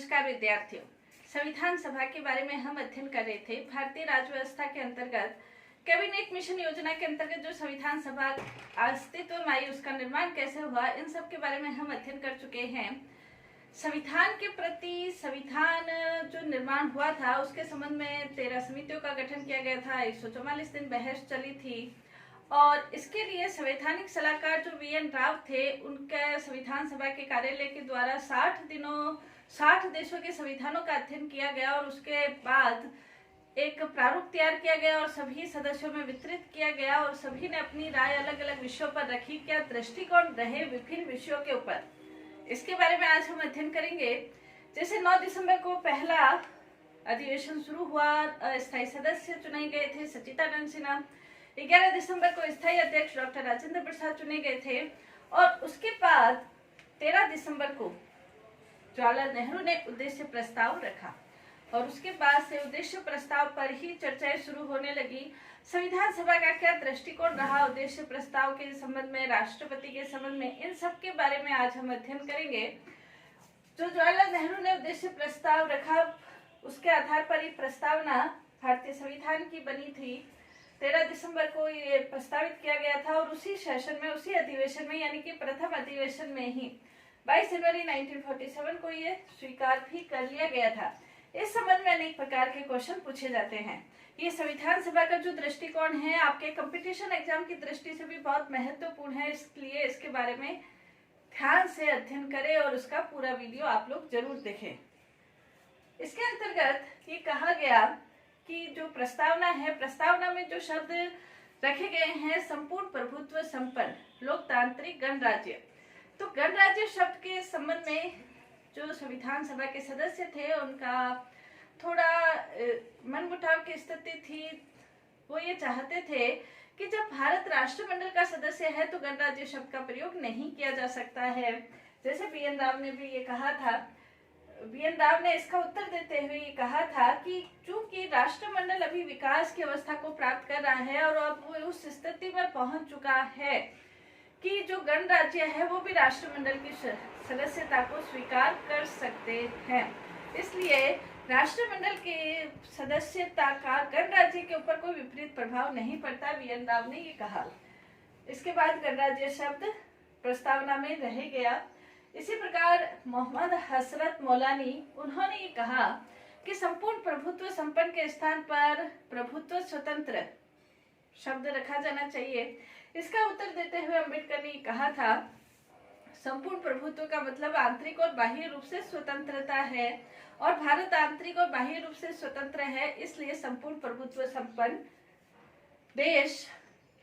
नमस्कार विद्यार्थियों। संविधान सभा के बारे में हम अध्ययन कर रहे थे। भारतीय राज्य व्यवस्था के अंतर्गत कैबिनेट मिशन योजना के अंतर्गत जो संविधान सभा अस्तित्व में आई, उसका निर्माण कैसे हुआ, इन सब के बारे में हम अध्ययन कर चुके हैं। संविधान के प्रति संविधान जो निर्माण हुआ था उसके संबंध में 13 समितियों का गठन किया गया था। 144 दिन बहस चली थी और इसके लिए संवैधानिक सलाहकार जो वी.एन. राव थे, उनका संविधान सभा के कार्यालय के द्वारा 60 देशों के संविधानों का अध्ययन किया गया और उसके बाद एक प्रारूप तैयार किया गया और सभी सदस्यों में वितरित किया गया और सभी ने अपनी राय अलग अलग विषयों पर रखी। क्या दृष्टिकोण रहे विभिन्न विषयों के ऊपर, इसके बारे में आज हम अध्ययन करेंगे। जैसे 9 दिसंबर को पहला अधिवेशन शुरू हुआ, अस्थायी सदस्य चुने गए थे सच्चिदानंद सिन्हा। 11 दिसंबर को स्थायी अध्यक्ष डॉक्टर राजेंद्र प्रसाद चुने गए थे और उसके बाद 13 दिसंबर को जवाहरलाल नेहरू ने उद्देश्य प्रस्ताव रखा और उसके बाद से उद्देश्य प्रस्ताव पर ही चर्चाएं शुरू होने लगी। संविधान सभा का क्या दृष्टिकोण रहा उद्देश्य प्रस्ताव के संबंध में, राष्ट्रपति के संबंध में, इन सब के बारे में आज हम अध्ययन करेंगे। जो जवाहरलाल नेहरू ने उद्देश्य प्रस्ताव रखा, उसके आधार पर ही प्रस्तावना भारतीय संविधान की बनी थी। 13 दिसंबर को ये प्रस्तावित किया गया था और उसी सेशन में, उसी अधिवेशन में, यानी कि प्रथम अधिवेशन में ही 22 जनवरी 1947 को ये स्वीकार भी कर लिया गया था। इस संबंध में अनेक प्रकार के क्वेश्चन पूछे जाते हैं। ये संविधान सभा का जो दृष्टिकोण है आपके कंपटीशन एग्जाम की दृष्टि से भी बहुत महत्वपूर्ण है, इसलिए इसके बारे में ध्यान से अध्ययन करें और उसका पूरा वीडियो आप लोग जरूर देखें। इसके अंतर्गत ये कहा गया कि जो प्रस्तावना है, प्रस्तावना में जो शब्द रखे गए हैं, संपूर्ण प्रभुत्व संपन्न लोकतांत्रिक गणराज्य। तो गणराज्य शब्द के संबंध में जो संविधान सभा के सदस्य थे उनका थोड़ा मनमुटाव की स्थिति थी। वो ये चाहते थे कि जब भारत राष्ट्रमंडल का सदस्य है तो गणराज्य शब्द का प्रयोग नहीं किया जा सकता है। जैसे वी.एन. राव ने भी ये कहा था। वी.एन. राव ने इसका उत्तर देते हुए ये कहा था कि चूंकि राष्ट्रमंडल अभी विकास की अवस्था को प्राप्त कर रहा है और अब वो उस स्थिति में पहुंच चुका है कि जो गणराज्य है वो भी राष्ट्रमंडल की सदस्यता को स्वीकार कर सकते हैं, इसलिए राष्ट्रमंडल के सदस्यता का गणराज्य के ऊपर कोई विपरीत प्रभाव नहीं पड़ता, वी.एन. राव ने ये कहा। इसके बाद गणराज्य शब्द प्रस्तावना में रह गया। इसी प्रकार मोहम्मद हसरत मौलानी, उन्होंने ये कहा कि संपूर्ण प्रभुत्व संपन्न के स्थान पर प्रभुत्व स्वतंत्र शब्द रखा जाना चाहिए। इसका उत्तर देते हुए अम्बेडकर ने कहा था, संपूर्ण प्रभुत्व का मतलब आंतरिक और बाह्य रूप से स्वतंत्रता है और भारत आंतरिक और बाह्य रूप से स्वतंत्र है, इसलिए संपूर्ण प्रभुत्व संपन्न देश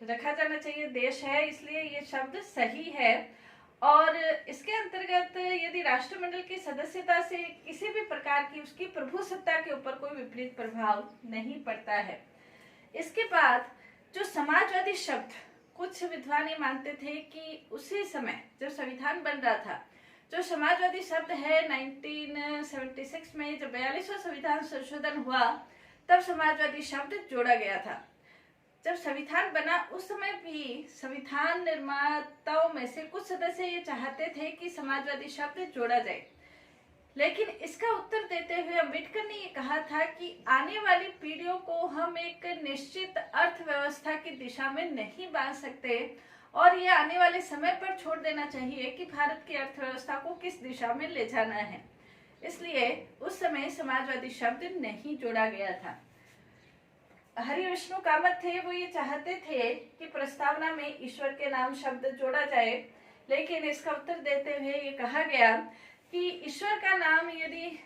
रखा जाना चाहिए। देश है, इसलिए ये शब्द सही है। और इसके अंतर्गत यदि राष्ट्रमंडल की सदस्यता से किसी भी प्रकार की उसकी प्रभुसत्ता के ऊपर कोई विपरीत प्रभाव नहीं पड़ता है। इसके बाद जो समाजवादी शब्द, कुछ विद्वान ये मानते थे कि उसी समय जब संविधान बन रहा था, जो समाजवादी शब्द है 1976 में जब 42वां संविधान संशोधन हुआ तब समाजवादी शब्द जोड़ा गया था। जब संविधान बना उस समय भी संविधान निर्माताओं में से कुछ सदस्य ये चाहते थे कि समाजवादी शब्द जोड़ा जाए, लेकिन इसका उत्तर देते हुए अम्बेडकर ने ये कहा था कि आने वाली पीढ़ियों को हम एक निश्चित अर्थव्यवस्था की दिशा में नहीं बांध सकते और ये आने वाले समय पर छोड़ देना चाहिए कि भारत की अर्थव्यवस्था को किस दिशा में ले जाना है, इसलिए उस समय समाजवादी शब्द नहीं जोड़ा गया था। हरिविष्णु कामत थे, वो ये चाहते थे कि प्रस्तावना में ईश्वर के नाम शब्द जोड़ा जाए, लेकिन इसका उत्तर देते हुए ये कहा गया कि ईश्वर का नाम यदि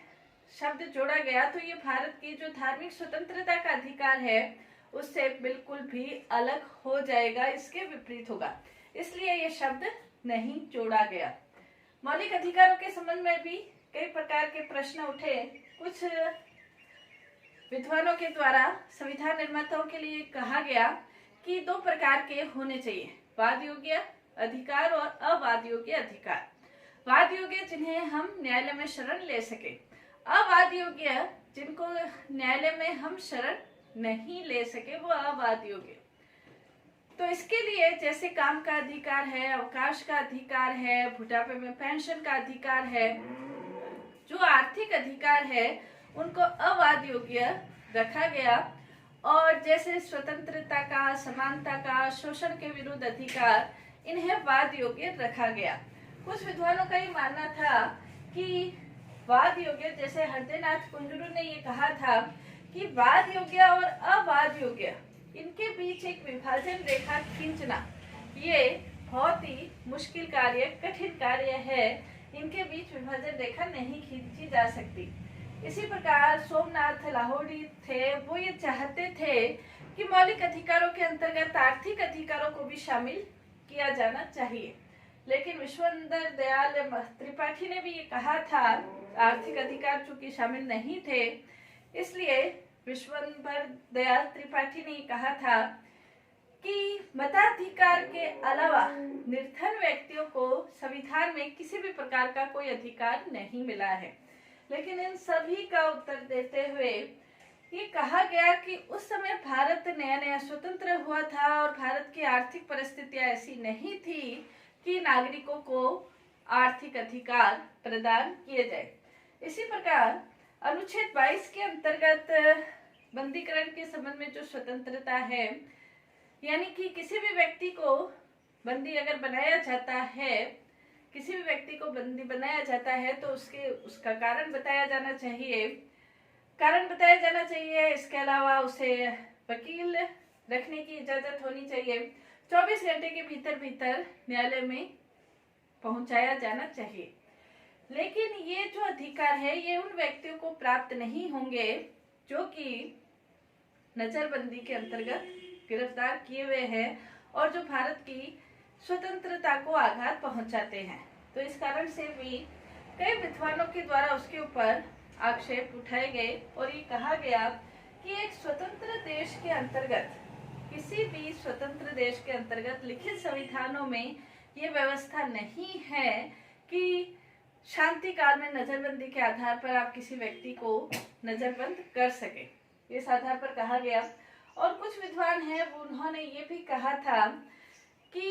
शब्द जोड़ा गया तो ये भारत की जो धार्मिक स्वतंत्रता का अधिकार है उससे बिल्कुल भी अलग हो जाएगा, इसके विपरीत होगा, इसलिए ये शब्द नहीं जोड़ा गया। मौलिक अधिकारों के संबंध में भी कई प्रकार के प्रश्न उठे। कुछ विद्वानों के द्वारा संविधान निर्माताओं के लिए कहा गया कि 2 प्रकार के होने चाहिए, वाद योग्य अधिकार और अवाद योग्य अधिकार। वाद योग्य जिन्हें हम न्यायालय में शरण ले सके, अवाद योग्य जिनको न्यायालय में हम शरण नहीं ले सके, वो अवाद योग्य। तो इसके लिए जैसे काम का अधिकार है, अवकाश का अधिकार है, बुढ़ापे में पेंशन का अधिकार है, जो आर्थिक अधिकार अधिकार है उनको अवाद योग्य रखा गया, और जैसे स्वतंत्रता का, समानता का, शोषण के विरुद्ध अधिकार, इन्हें वाद योग्य रखा गया। कुछ विद्वानों का ये मानना था कि वाद योग्य, जैसे हृदयनाथ कुंजरू ने ये कहा था कि वाद योग्य और अवाद योग्य इनके बीच एक विभाजन रेखा खींचना ये बहुत ही मुश्किल कार्य, कठिन कार्य है। इनके बीच विभाजन रेखा नहीं खींची जा सकती। इसी प्रकार सोमनाथ लाहौरी थे, वो ये चाहते थे कि मौलिक अधिकारों के अंतर्गत आर्थिक अधिकारों को भी शामिल किया जाना चाहिए, लेकिन विश्वंबर दयाल त्रिपाठी ने भी ये कहा था, आर्थिक अधिकार चूंकि शामिल नहीं थे, इसलिए विश्वंबर दयाल त्रिपाठी ने कहा था कि मताधिकार के अलावा निर्धन व्यक्तियों को संविधान में किसी भी प्रकार का कोई अधिकार नहीं मिला है। लेकिन इन सभी का उत्तर देते हुए ये कहा गया कि उस समय भारत नया नया स्वतंत्र हुआ था और भारत की आर्थिक परिस्थितियां ऐसी नहीं थी कि नागरिकों को आर्थिक अधिकार प्रदान किए जाए। इसी प्रकार अनुच्छेद 22 के अंतर्गत बंदीकरण के संबंध में जो स्वतंत्रता है, यानी कि किसी भी व्यक्ति को बंदी अगर बनाया जाता है, किसी भी व्यक्ति को बंदी बनाया जाता है तो उसका कारण बताया जाना चाहिए, इसके अलावा उसे वकील रखने की इजाजत होनी चाहिए, 24 घंटे के भीतर न्यायालय में पहुंचाया जाना चाहिए। लेकिन ये जो अधिकार है ये उन व्यक्तियों को प्राप्त नहीं होंगे जो कि नजरबंदी के अंतर्गत गिरफ्तार किए हुए हैं और जो भारत की स्वतंत्रता को आघात पहुंचाते हैं। तो इस कारण से भी कई विद्वानों के द्वारा उसके ऊपर आक्षेप उठाए गए और ये कहा गया कि एक स्वतंत्र देश के अंतर्गत, किसी भी स्वतंत्र देश के अंतर्गत लिखित संविधानों में ये व्यवस्था नहीं है कि शांति काल में नजरबंदी के आधार पर आप किसी व्यक्ति को नजरबंद कर सके। इस आधार पर कहा गया। और कुछ विद्वान हैं वो उन्होंने ये भी कहा था कि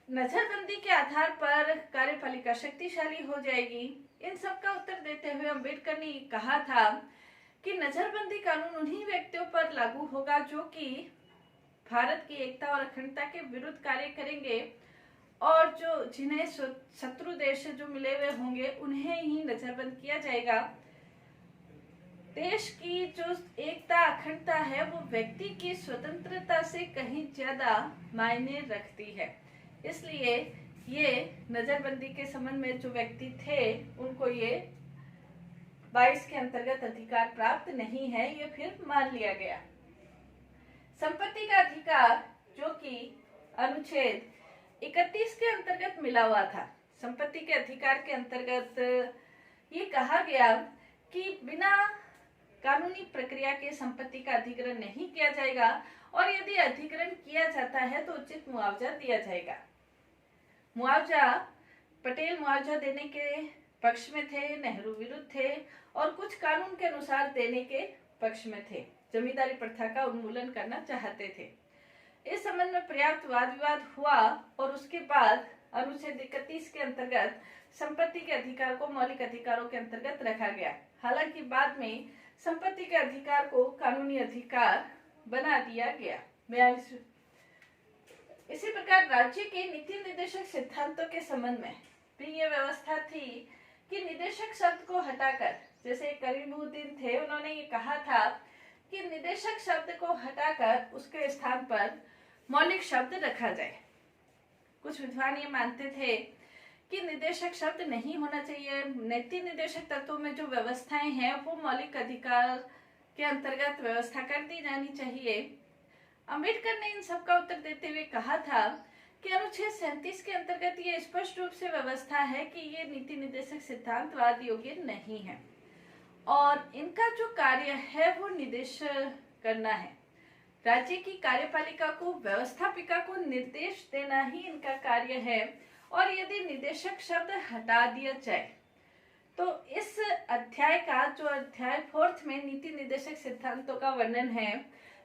नजरबंदी के आधार पर कार्यपालिका शक्तिशाली हो जाएगी। इन सब का उत्तर देते हुए अम्बेडकर ने कहा था कि नजरबंदी कानून उन्हीं व्यक्तियों पर लागू होगा जो कि भारत की एकता और अखंडता के विरुद्ध कार्य करेंगे और जो जिन्हें शत्रु देश से जो मिले हुए होंगे उन्हें ही नजरबंद किया जाएगा। देश की जो एकता अखंडता है वो व्यक्ति की स्वतंत्रता से कहीं ज्यादा मायने रखती है। इसलिए ये नजरबंदी के संबंध में जो व्यक्ति थे उनको ये 22 के अंतर्गत अधिकार प्राप्त नहीं है, ये फिर मान लिया गया। संपत्ति का अधिकार जो कि अनुच्छेद 31 के अंतर्गत मिला हुआ था, संपत्ति के अधिकार के अंतर्गत ये कहा गया कि बिना कानूनी प्रक्रिया के संपत्ति का अधिग्रहण नहीं किया जाएगा और यदि अधिग्रहण किया जाता है तो उचित मुआवजा दिया जाएगा। मुआवजा पटेल मुआवजा देने के पक्ष में थे, नेहरू विरुद्ध थे और कुछ कानून के अनुसार देने के पक्ष में थे। जमींदारी प्रथा का उन्मूलन करना चाहते थे। इस संबंध में पर्याप्त वाद विवाद हुआ और उसके बाद अनुच्छेद 31 के अंतर्गत संपत्ति के अधिकार को मौलिक अधिकारों के अंतर्गत रखा गया। हालांकि बाद में संपत्ति के अधिकार को कानूनी अधिकार बना दिया गया। 42। इसी प्रकार राज्य के नीति निर्देशक सिद्धांतों के संबंध में भी ये व्यवस्था थी कि निदेशक शब्द को हटाकर, जैसे करीमुद्दीन थे उन्होंने ये कहा था कि निदेशक शब्द को हटाकर उसके स्थान पर मौलिक शब्द रखा जाए। कुछ विद्वान ये मानते थे कि निदेशक शब्द नहीं होना चाहिए। नीति निर्देशक तत्वों में जो व्यवस्थाएं हैं वो मौलिक अधिकार के अंतर्गत व्यवस्था कर दी जानी चाहिए। अंबेडकर ने इन सब का उत्तर देते हुए कहा था कि अनुच्छेद 37 के अंतर्गत ये स्पष्ट रूप से व्यवस्था है कि ये नीति निर्देशक सिद्धांत वाद योग्य नहीं है और इनका जो कार्य है वो निर्देश करना है। राज्य की कार्यपालिका को, व्यवस्थापिका को निर्देश देना ही इनका कार्य है और यदि निदेशक शब्द हटा दिया जाए तो इस अध्याय का जो अध्याय 4 में नीति निर्देशक सिद्धांतों का वर्णन है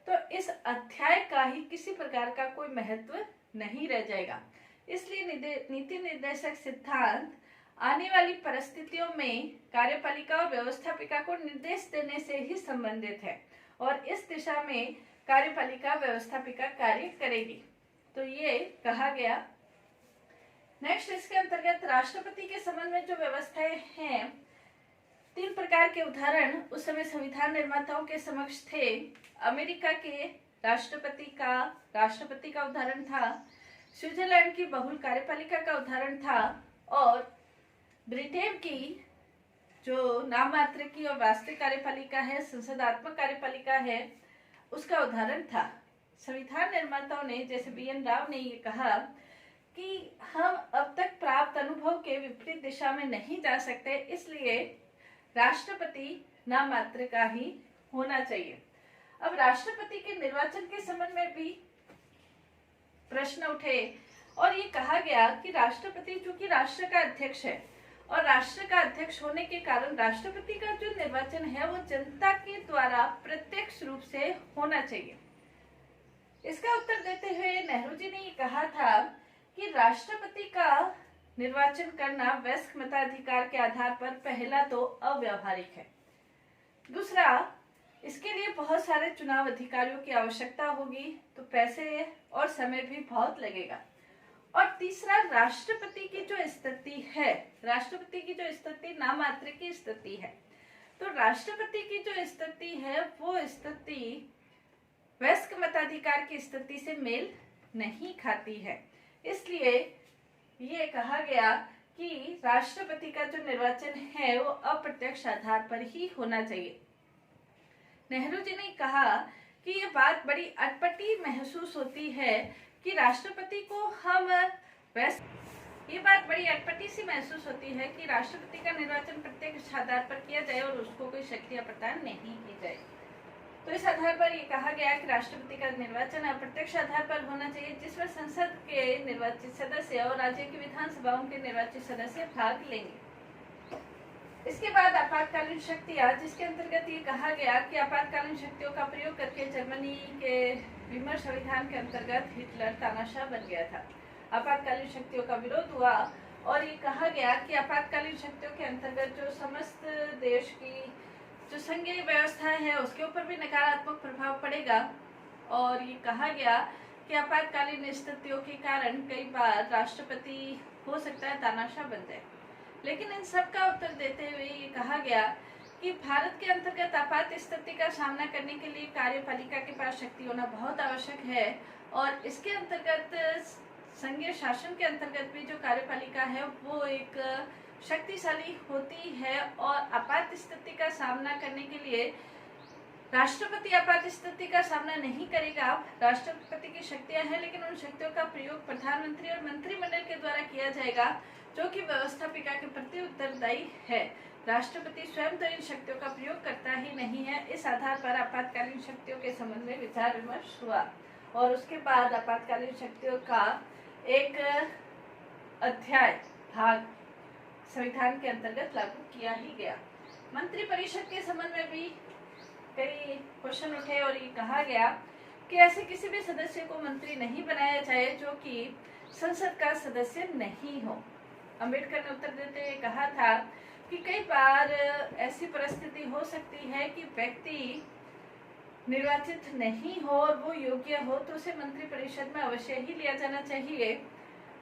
तो इस अध्याय का ही किसी प्रकार का कोई महत्व नहीं रह जाएगा। इसलिए नीति निर्देशक सिद्धांत आने वाली परिस्थितियों में कार्यपालिका और व्यवस्थापिका को निर्देश देने से ही संबंधित है और इस दिशा में कार्यपालिका व्यवस्थापिका कार्य करेगी। तो ये कहा गया। नेक्स्ट, इसके अंतर्गत राष्ट्रपति के संबंध में जो व्यवस्थाएं हैं, 3 प्रकार के उदाहरण उस समय संविधान निर्माताओं के समक्ष थे। अमेरिका के राष्ट्रपति का उदाहरण था, स्विट्जरलैंड की बहुल कार्यपालिका का उदाहरण था और ब्रिटेन की जो नाम मात्र की और वास्तविक कार्यपालिका है, संसदात्मक कार्यपालिका है, उसका उदाहरण था। संविधान निर्माताओं ने, जैसे BN राव ने ये कहा कि हम अब तक प्राप्त अनुभव के विपरीत दिशा में नहीं जा सकते, इसलिए राष्ट्रपति नाम मात्र का ही होना चाहिए। अब राष्ट्रपति के निर्वाचन के संबंध में भी प्रश्न उठे और ये कहा गया कि राष्ट्रपति चूंकि राष्ट्र का अध्यक्ष है और राष्ट्र का अध्यक्ष होने के कारण राष्ट्रपति का जो निर्वाचन है वो जनता के द्वारा प्रत्यक्ष रूप से होना चाहिए। इसका उत्तर देते हुए नेहरू जी ने ये कहा था कि राष्ट्रपति का निर्वाचन करना वयस्क मताधिकार के आधार पर पहला तो अव्यावहारिक है, दूसरा इसके लिए बहुत सारे चुनाव अधिकारियों की आवश्यकता होगी, तो पैसे और समय भी बहुत लगेगा, और तीसरा राष्ट्रपति की जो स्थिति है, राष्ट्रपति की जो स्थिति नाम मात्र की स्थिति है, तो राष्ट्रपति की जो स्थिति है वो स्थिति वयस्क मताधिकार की स्थिति से मेल नहीं खाती है। इसलिए ये कहा गया कि राष्ट्रपति का जो निर्वाचन है वो अप्रत्यक्ष आधार पर ही होना चाहिए। नेहरू जी ने कहा कि ये बात बड़ी अटपटी महसूस होती है कि राष्ट्रपति को ये बात बड़ी अटपटी सी महसूस होती है कि राष्ट्रपति का निर्वाचन प्रत्यक्ष आधार पर किया जाए और उसको कोई शक्तियां प्रदान नहीं की जाए। तो इस आधार पर ये कहा गया कि राष्ट्रपति का निर्वाचन अप्रत्यक्ष आधार पर होना चाहिए, जिसमें संसद के निर्वाचित सदस्य और राज्य की विधानसभाओं के निर्वाचित सदस्य भाग लेंगे। इसके बाद आपातकालीन शक्तियां, जिसके अंतर्गत ये कहा गया कि आपातकालीन शक्तियों का प्रयोग करके जर्मनी के विमर्श संविधान के अंतर्गत हिटलर तानाशाह बन गया था। आपातकालीन शक्तियों का विरोध हुआ और ये कहा गया कि आपातकालीन शक्तियों के अंतर्गत जो समस्त देश की जो संघीय व्यवस्था है उसके ऊपर भी नकारात्मक प्रभाव पड़ेगा, और ये कहा गया कि आपातकालीन स्थितियों के कारण कई बार राष्ट्रपति हो सकता है तानाशाह बन जाए। लेकिन इन सब का उत्तर देते हुए ये कहा गया कि भारत के अंतर्गत आपात स्थिति का सामना करने के लिए कार्यपालिका के पास शक्ति होना बहुत आवश्यक है, और इसके अंतर्गत संघीय शासन के अंतर्गत भी जो कार्यपालिका है वो एक शक्तिशाली होती है, और आपात स्थिति का सामना करने के लिए राष्ट्रपति आपात स्थिति का सामना नहीं करेगा। राष्ट्रपति की शक्तियां हैं, लेकिन उन शक्तियों का प्रयोग प्रधानमंत्री और मंत्रिमंडल के द्वारा किया जाएगा, जो कि व्यवस्थापिका के प्रति उत्तरदायी है। राष्ट्रपति स्वयं तो इन शक्तियों का प्रयोग करता ही नहीं है। इस आधार पर आपातकालीन शक्तियों के संबंध में विचार विमर्श हुआ और उसके बाद आपातकालीन शक्तियों का एक अध्याय भाग संविधान के अंतर्गत लागू किया ही गया। मंत्रिपरिषद के संबंध में भी कई क्वेश्चन उठे और ये कहा गया कि ऐसे किसी भी सदस्य को मंत्री नहीं बनाया जाए जो कि संसद का सदस्य नहीं हो। अंबेडकर ने उत्तर देते हुए कहा था कि कई बार ऐसी परिस्थिति हो सकती है कि व्यक्ति निर्वाचित नहीं हो और वो योग्य हो, तो उसे मंत्रिपरिषद में अवश्य ही लिया जाना चाहिए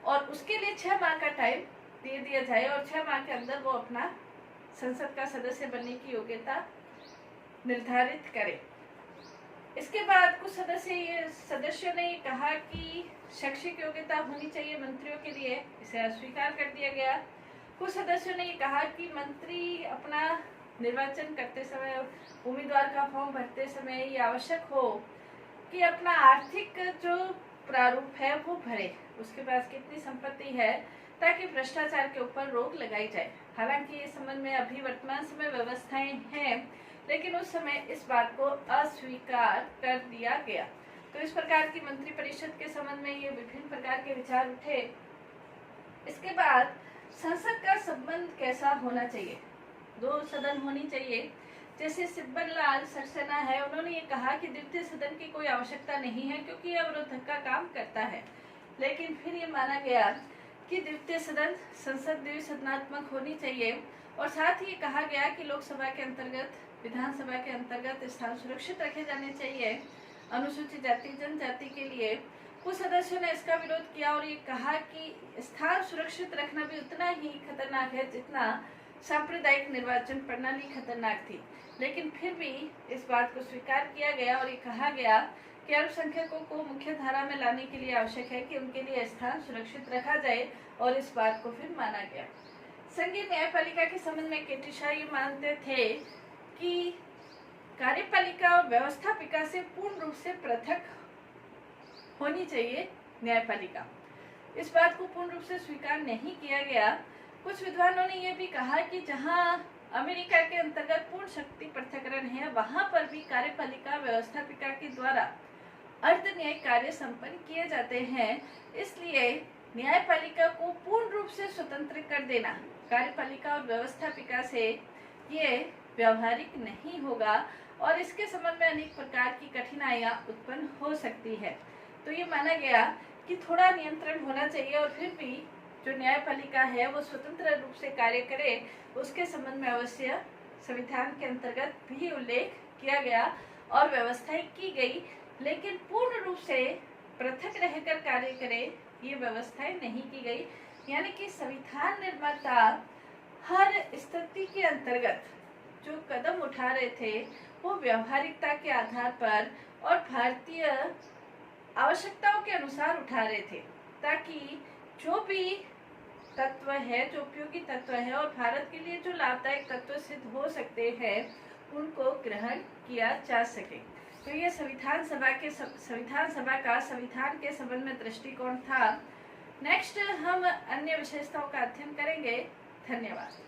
और उसके लिए 6 माह का टाइम दे दिया जाए और 6 माह के अंदर वो अपना संसद का सदस्य बनने की योग्यता निर्धारित करे। इसके बाद कुछ सदस्यों ने कहा कि शैक्षिक योग्यता होनी चाहिए मंत्रियों के लिए, इसे अस्वीकार कर दिया गया। कुछ सदस्यों ने कहा कि मंत्री अपना निर्वाचन करते समय, उम्मीदवार का फॉर्म भरते समय ये आवश्यक हो कि अपना आर्थिक जो प्रारूप है वो भरे, उसके पास कितनी संपत्ति है, ताकि भ्रष्टाचार के ऊपर रोक लगाई जाए। हालांकि इस संबंध में अभी वर्तमान समय व्यवस्थाएं हैं, लेकिन उस समय इस बात को अस्वीकार कर दिया गया। तो इस प्रकार की मंत्रिपरिषद के संबंध में ये विभिन्न प्रकार के विचार उठे। इसके बाद संसद का संबंध कैसा होना चाहिए? 2 सदन होनी चाहिए। जैसे सिब्बल लाल सक्सेना है, उन्होंने ये कहा कि द्वितीय सदन की कोई आवश्यकता नहीं है क्योंकि यह अवरोधक का काम करता है। लेकिन फिर ये माना गया कि द्वितीय सदन संसद द्विसदनात्मक होनी चाहिए और साथ ही कहा गया कि लोकसभा के अंतर्गत, विधानसभा के अंतर्गत स्थान सुरक्षित रखे जाने चाहिए अनुसूचित जाति जनजाति के लिए। कुछ सदस्यों ने इसका विरोध किया और ये कहा कि स्थान सुरक्षित रखना भी उतना ही खतरनाक है जितना सांप्रदायिक निर्वाचन प्रणाली खतरनाक थी, लेकिन फिर भी इस बात को स्वीकार किया गया और ये कहा गया कि अल्पसंख्यकों को मुख्य धारा में लाने के लिए आवश्यक है कि उनके लिए स्थान सुरक्षित रखा जाए और इस बात को फिर माना गया। संघीय न्यायपालिका के संबंध में केटी शाह ये मानते थे कि कार्यपालिका और व्यवस्थापिका से पूर्ण रूप से पृथक होनी चाहिए न्यायपालिका। इस बात को पूर्ण रूप से स्वीकार नहीं किया गया। कुछ विद्वानों ने यह भी कहा कि जहां अमेरिका के अंतर्गत पूर्ण शक्ति पृथककरण है, वहां पर भी कार्यपालिका व्यवस्थापिका के द्वारा अर्ध न्यायिक कार्य संपन्न किए जाते हैं। इसलिए न्यायपालिका को पूर्ण रूप से स्वतंत्र कर देना कार्यपालिका और व्यवस्थापिका से ये व्यवहारिक नहीं होगा और इसके संबंध में अनेक प्रकार की कठिनाइयां उत्पन्न हो सकती है। तो ये माना गया कि थोड़ा नियंत्रण होना चाहिए और फिर भी जो न्यायपालिका है वो स्वतंत्र रूप से कार्य करे, उसके संबंध में अवश्य संविधान के अंतर्गत भी उल्लेख किया गया और व्यवस्थाएं की गई, लेकिन पूर्ण रूप से पृथक रहकर कार्य करे ये व्यवस्थाएं नहीं की गई। यानी कि संविधान निर्माता हर स्थिति के अंतर्गत जो कदम उठा रहे थे वो व्यवहारिकता के आधार पर और भारतीय आवश्यकताओं के अनुसार उठा रहे थे, ताकि जो भी तत्व है, जो उपयोगी तत्व है और भारत के लिए जो लाभदायक तत्व सिद्ध हो सकते हैं उनको ग्रहण किया जा सके। तो ये संविधान सभा का संविधान के संबंध में दृष्टिकोण था। नेक्स्ट हम अन्य विशेषताओं का अध्ययन करेंगे। धन्यवाद।